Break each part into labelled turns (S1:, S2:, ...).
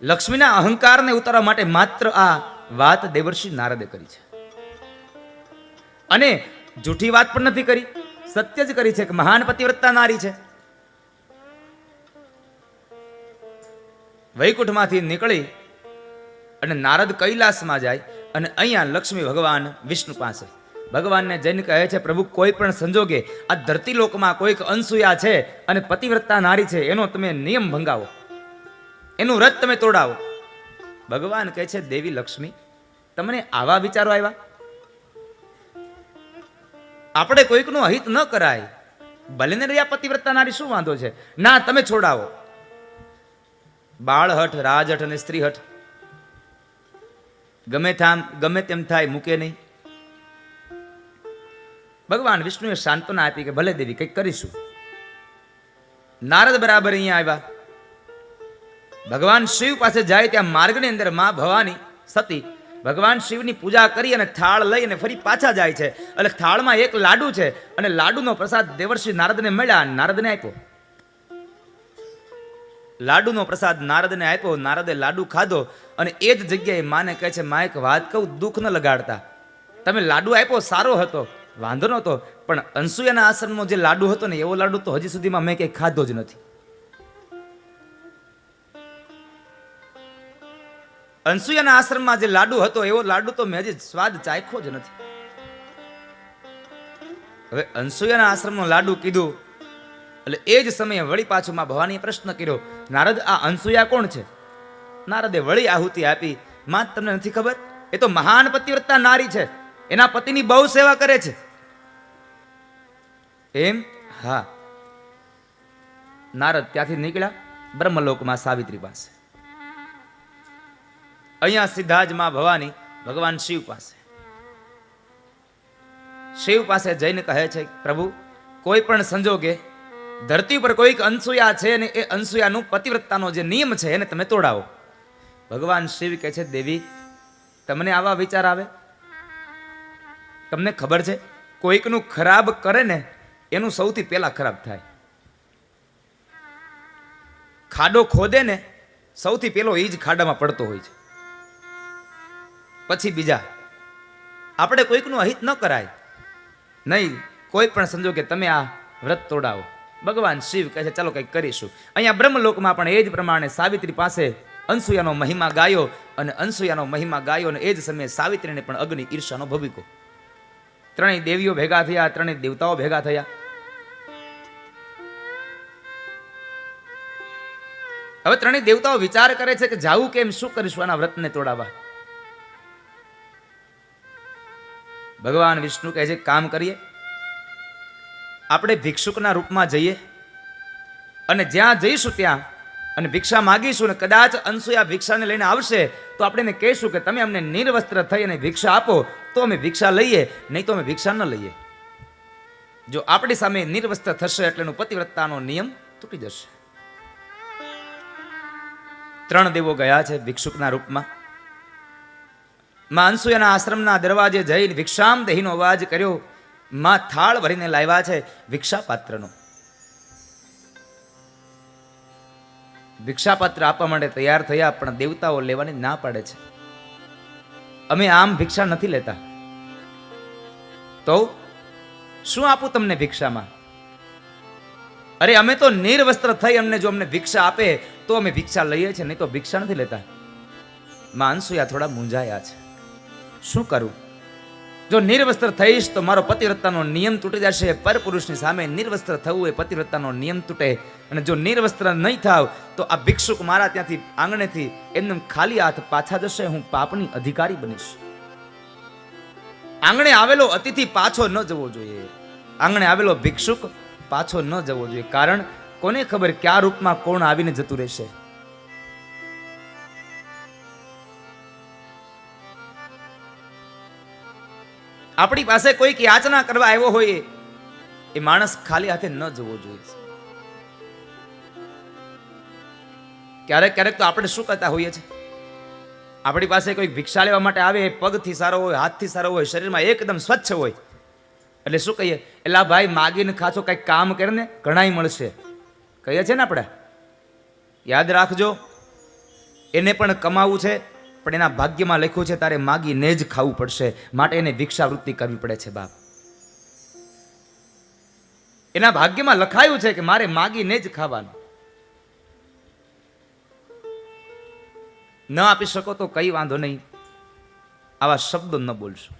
S1: લક્ષ્મીના અહંકારને ઉતારવા માટે માત્ર આ વાત દેવર્ષિ નારદે કરી છે. અને જૂઠી વાત પણ નથી કરી, સત્ય જ કરી છે કે મહાન પતિવ્રતા નારી છે. વૈકુંઠમાંથી નીકળી અને નારદ કૈલાસમાં જાય અને અહીંયા લક્ષ્મી ભગવાન વિષ્ણુ પાસે ભગવાનને જઈને કહે છે, પ્રભુ કોઈ પણ સંજોગે આ ધરતી લોકમાં કોઈક અનસૂયા છે અને પતિવ્રતા નારી છે, એનો તમે નિયમ ભંગાવો, એનું વ્રત તમે તોડાવો. ભગવાન કહે છે, દેવી લક્ષ્મી, તમને આવા વિચારો આવ્યા? આપણે કોઈકનું અહિત ન કરાય, ભલે ને રહ્યા પતિવ્રતા નારી, શું વાંધો છે? ના, તમે છોડાવો. બાળહઠ, રાજહઠ અને સ્ત્રીહઠ ગમે તેમ થાય, મૂકે નહીં. ભગવાન વિષ્ણુએ સાંત્વના આપી કે ભલે દેવી, કંઈક કરીશું. નારદ બરાબર અહીંયા આવ્યા. ભગવાન શિવ પાસે જાય ત્યાં માર્ગની અંદર માં ભવાની સતી ભગવાન શિવની પૂજા કરી અને થાળ લઈ અને ફરી પાછા જાય છે. એટલે થાળમાં એક લાડુ છે અને લાડુનો પ્રસાદ દેવર્ષિ નારદને મળ્યા, નારદને આપ્યો. લાડુનો પ્રસાદ નારદને આપ્યો. નારદે લાડુ ખાધો અને એ જ જગ્યાએ માને કહે છે, માં એક વાત કહું, દુઃખ ન લગાડતા. તમે લાડુ આપ્યો સારો હતો, વાંધો નહોતો, પણ અનસૂયાના આશ્રમનો જે લાડુ હતો ને, એવો લાડુ તો હજી સુધીમાં મેં કંઈ ખાધો જ નથી. અનસૂયાના આશ્રમમાં જે લાડુ હતો એવો લાડુ તો મેં હજી સ્વાદ ચાખ્યો જ નથી. હવે અનસૂયાના આશ્રમનો લાડુ કીધું એટલે એ જ સમયે વળી પાછું માં ભવાનીએ પ્રશ્ન કર્યો, નારદ, આ અનસૂયા કોણ છે? નારદે વળી આહુતિ આપી, માં તમને નથી ખબર? એ તો મહાન પતિવ્રતા નારી છે, એના પતિની બહુ સેવા કરે છે. એમ? હા. નારદ ત્યાંથી નીકળ્યા બ્રહ્મલોકમાં સાવિત્રી પાસે. અહીંયા સીધા જ માં ભવાની ભગવાન શિવ પાસે. શિવ પાસે જઈને કહે છે, પ્રભુ કોઈ પણ સંજોગે ધરતી પર કોઈક અનસૂયા છે અને એ અનસૂયાનું પતિવ્રતાનો જે નિયમ છે એને તમે તોડાવો. ભગવાન શિવ કહે છે, દેવી તમને આવા વિચાર આવે? તમને ખબર છે કોઈકનું ખરાબ કરે ને એનું સૌથી પહેલા ખરાબ થાય. ખાડો ખોદે ને સૌથી પહેલો એ જ ખાડામાં પડતો હોય છે, પછી બીજા. આપણે કોઈકનું અહિત ન કરાય, નહીં કોઈ પણ સંજોગે તમે આ વ્રત તોડાવો. ભગવાન શિવ કહે છે, ચાલો કંઈક કરીશું. અહીંયા બ્રહ્મલોકમાં પણ એ જ પ્રમાણે સાવિત્રી પાસે અનસૂયાનો મહિમા ગાયો અને અનસૂયાનો મહિમા ગાયો અને એ જ સમયે સાવિત્રીને પણ અગ્નિ ઈર્ષાનો ભભૂકો. ત્રણેય દેવીઓ ભેગા થયા, ત્રણેય દેવતાઓ ભેગા થયા. હવે ત્રણેય દેવતાઓ વિચાર કરે છે કે જાવું કેમ, શું કરીશું આના વ્રતને તોડાવવા. ભગવાન વિષ્ણુ કહે છે, કામ કરીએ, આપણે ભિક્ષુકના રૂપમાં જઈએ અને જ્યાં જઈશું ત્યાં અને ભિક્ષા માગીશું, અને કદાચ અનસૂયા ભિક્ષાને લઈને આવશે તો આપણે એને કહીશું કે તમે અમને નિર્વસ્ત્ર થઈ અને ભિક્ષા આપો, તો અમે ભિક્ષા લઈએ, નહીં તો અમે ભિક્ષા ન લઈએ. જો આપણી સામે નિર્વસ્ત્ર થશે એટલે પતિવ્રતાનો નિયમ તૂટી જશે. ત્રણ દેવો ગયા છે ભિક્ષુકના રૂપમાં. માં અનસૂયાના આશ્રમના દરવાજે જઈને ભિક્ષામ દેહીનો અવાજ કર્યો. માં થાળ ભરીને લાવ્યા છે ભિક્ષા પાત્રનો. ભિક્ષા પાત્ર આપવા માટે તૈયાર થયા, પણ દેવતાઓ લેવાની ના પાડે છે. અમે આમ ભિક્ષા નથી લેતા. તો શું આપું તમને ભિક્ષામાં? અરે અમે તો નિર્વસ્ત્ર થઈ, અમને જો અમને ભિક્ષા આપે તો અમે ભિક્ષા લઈએ છીએ, નહીં તો ભિક્ષા નથી લેતા. માં અનસૂયા થોડા મૂંઝાયા છે, શું કરું? જો નિર્વસ્ત્ર થઈશ તો મારો પતિવ્રતાનો નિયમ તૂટી જશે. પરપુરુષની સામે નિર્વસ્ત્ર થવું એ પતિવ્રતાનો નિયમ તૂટે. અને જો નિર્વસ્ત્ર નહીં થાવ તો આ ભિક્ષુક મારા ત્યાંથી આંગણેથી એમને ખાલી હાથ પાછા જશે. હું પાપની અધિકારી બનીશ. આંગણે આવેલો અતિથિ પાછો ન જવો જોઈએ. આંગણે આવેલો ભિક્ષુક પાછો ન જવો જોઈએ. કારણ કોને ખબર કયા રૂપમાં કોણ આવીને જતું રહેશે. આપણી પાસે કોઈક યાચના કરવા આવ્યો હોય એ માણસ ખાલી હાથે ન જવો જોઈએ. ક્યારેક ક્યારેક તો આપણે શું કરતા હોઈએ છીએ, આપણી પાસે કોઈ ભિક્ષા લેવા માટે આવે, પગથી સારો હોય, હાથથી સારો હોય, શરીરમાં એકદમ સ્વચ્છ હોય, એટલે શું કહીએ, એલા ભાઈ માગીને ખાચો કંઈક કામ કરીને ઘણાય મળશે કહીએ છે ને આપણે. યાદ રાખજો, એને પણ કમાવું છે, પણ એના ભાગ્યમાં લખ્યું છે તારે માગીને જ ખાવું પડશે, માટે એને ભિક્ષાવૃત્તિ કરવી પડે છે બાપ. એના ભાગ્યમાં લખાયું છે કે મારે માગીને જ ખાવાનું. ન આપી શકો તો કઈ વાંધો નહીં, આવા શબ્દો ન બોલશો.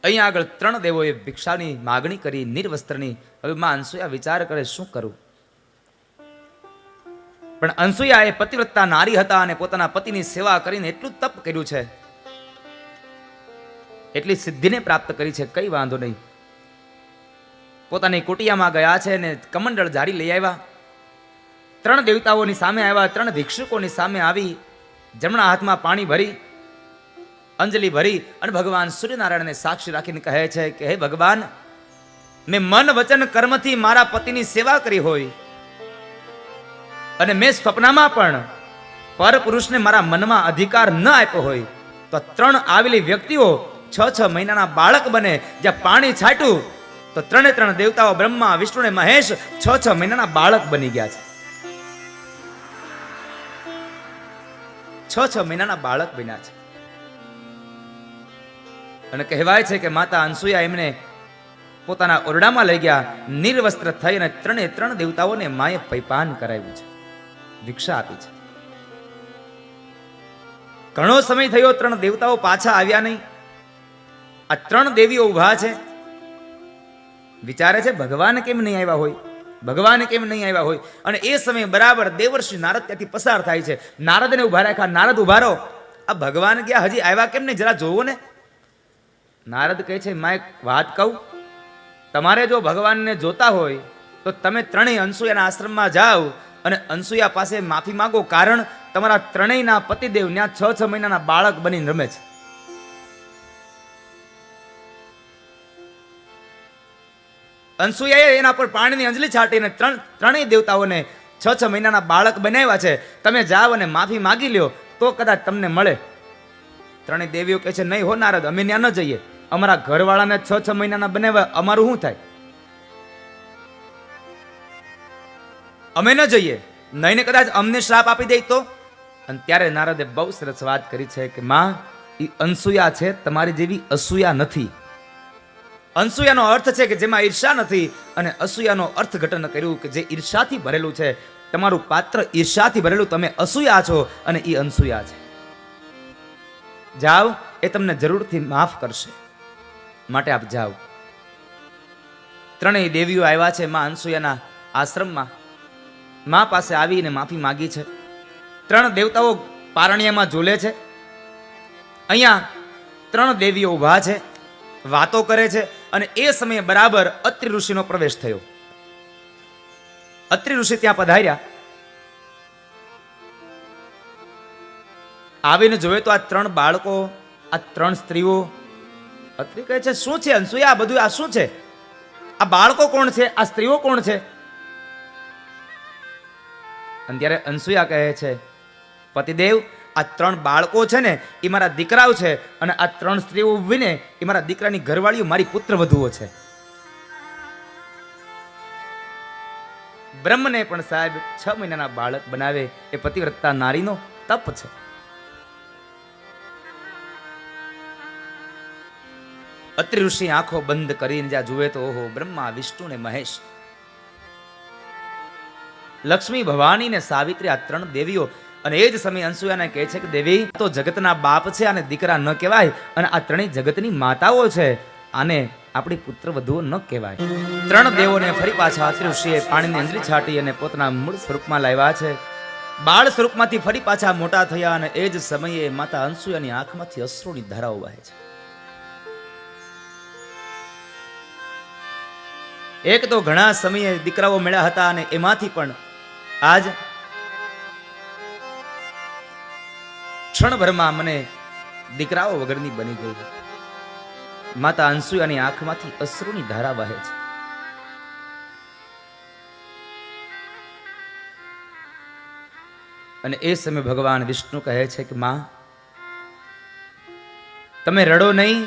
S1: અહીંયા આગળ 3 દેવોએ ભિક્ષાની માગણી કરી, નિર્વસ્ત્રની. હવે માં અનસુયા વિચાર કરે શું કરું. પણ અનસુયા એ પતિવ્રતા નારી હતા અને પોતાના પતિની સેવા કરીને એટલું તપ કર્યું છે, એટલી સિદ્ધિને પ્રાપ્ત કરી છે, કઈ વાંધો નહીં. પોતાની કુટિયામાં ગયા છે અને કમંડળ જારી લઈ આવ્યા. 3 દેવતાઓની સામે આવ્યા, 3 ભિક્ષુકોની સામે આવી, જમણા હાથમાં પાણી ભરી, અંજલિ ભરી અને ભગવાન સૂર્યનારાયણને સાક્ષી રાખીને કહે છે કે હે ભગવાન, મેં મન વચન કર્મથી મારા પતિની સેવા કરી હોય અને મેં સ્વપ્નમાં પણ પરપુરુષને મારા મનમાં અધિકાર ન આપ્યો હોય, તો 3 આવેલી વ્યક્તિઓ 6 મહિનાના બાળક બને. જ્યાં પાણી છાટ્યું તો 3 દેવતાઓ બ્રહ્મા, વિષ્ણુ અને મહેશ 6 મહિનાના બાળક બની ગયા છે. 6 મહિનાના બાળક બન્યા છે. અને કહેવાય છે કે માતા અનસુયા એમને પોતાના ઓરડામાં લઈ ગયા, નિર્વસ્ત્ર થઈ અને 3 દેવતાઓને માએ પૈપાન કરાવ્યું છે, ભિક્ષા આપી છે. ઘણો સમય થયો, 3 દેવતાઓ પાછા આવ્યા નહીં. આ 3 દેવીઓ ઉભા છે, વિચારે છે ભગવાન કેમ નહીં આવ્યા હોય, ભગવાન કેમ નહીં આવ્યા હોય. અને એ સમયે બરાબર દેવર્ષિ નારદ ત્યાંથી પસાર થાય છે. નારદને ઉભા રાખ્યા, નારદ ઉભા રહો, આ ભગવાન ગયા હજી આવ્યા કેમ નહીં, જરા જોવો ને. નારદ કહે છે માં એક વાત કહું, તમારે જો ભગવાનને જોતા હોય તો તમે 3 અનસુયાના આશ્રમમાં જાઓ અને અનસુયા પાસે માફી માંગો, કારણ તમારા 3ના પતિદેવ ત્યાં 6 મહિનાના બાળક બનીને રમે છે. અનસુયાએ એના પર પાણીની અંજલિ છાટીને 3 દેવતાઓને 6 મહિનાના બાળક બનાવ્યા છે. તમે જાઓ અને માફી માગી લ્યો તો કદાચ તમને મળે. 3 દેવીઓ કહે છે નહીં હો નારદ, અમે ત્યાં ન જઈએ, અમારા ઘરવાળાને 6 મહિનાના બનાવ્યા, અમારું શું થાય, અમે ન જઈએ, નહીં ને કદાચ અમને શ્રાપ આપી દે તો. અને ત્યારે નારદે બહુ સરસ વાત કરી છે કે માં, એ અનસુયા છે, તમારી જેવી અસૂયા નથી. અનસુયાનો અર્થ છે કે જેમાં ઈર્ષા નથી, અને અસૂયાનો અર્થઘટન કર્યું કે જે ઈર્ષાથી ભરેલું છે. તમારું પાત્ર ઈર્ષાથી ભરેલું, તમે અસૂયા છો અને એ અનસુયા છે. જાઓ, એ તમને જરૂરથી માફ કરશે, માટે આપ જાઓ. 3 દેવીઓ આવ્યા છે માં અનસુયાના આશ્રમમાં, માં પાસે આવીને માફી માગી છે. 3 દેવતાઓ પારણિયામાં ઝૂલે છે. અહીંયા 3 દેવીઓ ઊભા છે, વાતો કરે છે. અને એ સમયે બરાબર અત્રિ ઋષિનો પ્રવેશ થયો. અત્રિ ઋષિ ત્યાં પધાર્યા. આવીને જોયે તો આ 3 બાળકો, આ 3 સ્ત્રીઓ. અત્રિ કહે છે શું છે અનસુયા, આ બધું આ શું છે, આ બાળકો કોણ છે, આ સ્ત્રીઓ કોણ છે. અને ત્યારે અનસુયા કહે છે પતિદેવ, આ 3 બાળકો છે ને એ મારા દીકરાઓ છે, અને આ 3 સ્ત્રીઓ ઉભીને એ મારા દીકરાની ઘરવાળીઓ, મારી પુત્ર વધુઓ છે. બ્રહ્મને પણ સાહેબ 6 મહિનાના બાળક બનાવે એ પતિવ્રતા નારીનો તપ છે. અત્રિ ઋષિ આંખો બંધ કરીને જ્યાં જુએ તો ઓહો, બ્રહ્મા, વિષ્ણુ ને મહેશ, લક્ષ્મી, ભવાની ને સાવિત્રી, આ 3 દેવીઓ. અને એ જ સમયે અનસુયાને કહે છે કે દેવી, તો જગતના બાપ છે, આને દીકરા ન કહેવાય, અને આ 3 જગતની માતાઓ છે, આને આપણી પુત્ર વધુઓ ન કહેવાય. 3 દેવોને ફરી પાછા અત્રિ ઋષિએ પાણીની અંજલિ છાટી અને પોતાના મૂળ સ્વરૂપમાં લાવ્યા છે. બાળ સ્વરૂપમાંથી ફરી પાછા મોટા થયા. અને એ જ સમયે માતા અનસુયાની આંખમાંથી અશ્રુની ધારાઓ વહે છે. એક તો ઘણા સમયે દીકરાઓ મળ્યા હતા, અને એમાંથી પણ આજ ક્ષણભરમાં મને દીકરાઓ વગરની બની ગઈ. માતા અનસુયાની આંખમાંથી અશ્રુની ધારા વહે છે. અને એ સમયે ભગવાન વિષ્ણુ કહે છે કે માં, તમે રડો નહીં,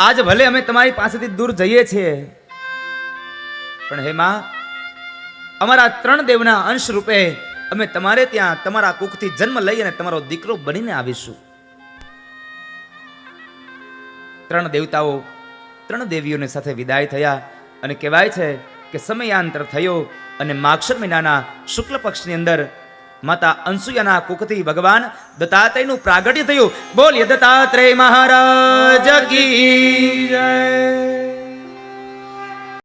S1: આજ ભલે અમે તમારી પાસેથી દૂર જઈએ છીએ, પણ હે માં, અમારા 3 દેવના અંશ રૂપે અમે તમારે ત્યાં તમારા કુખથી જન્મ લઈ અને તમારો દીકરો બનીને આવીશું. 3 દેવતાઓ 3 દેવીઓને સાથે વિદાય થયા અને કહેવાય છે કે સમયાંતર થયો અને માગશર મહિનાના શુક્લ પક્ષની અંદર માતા અનસુયાના કુખથી ભગવાન દત્તાત્રેયનું પ્રાગટ્ય થયું. બોલીએ દત્તાત્રેય મહારાજ કી જય.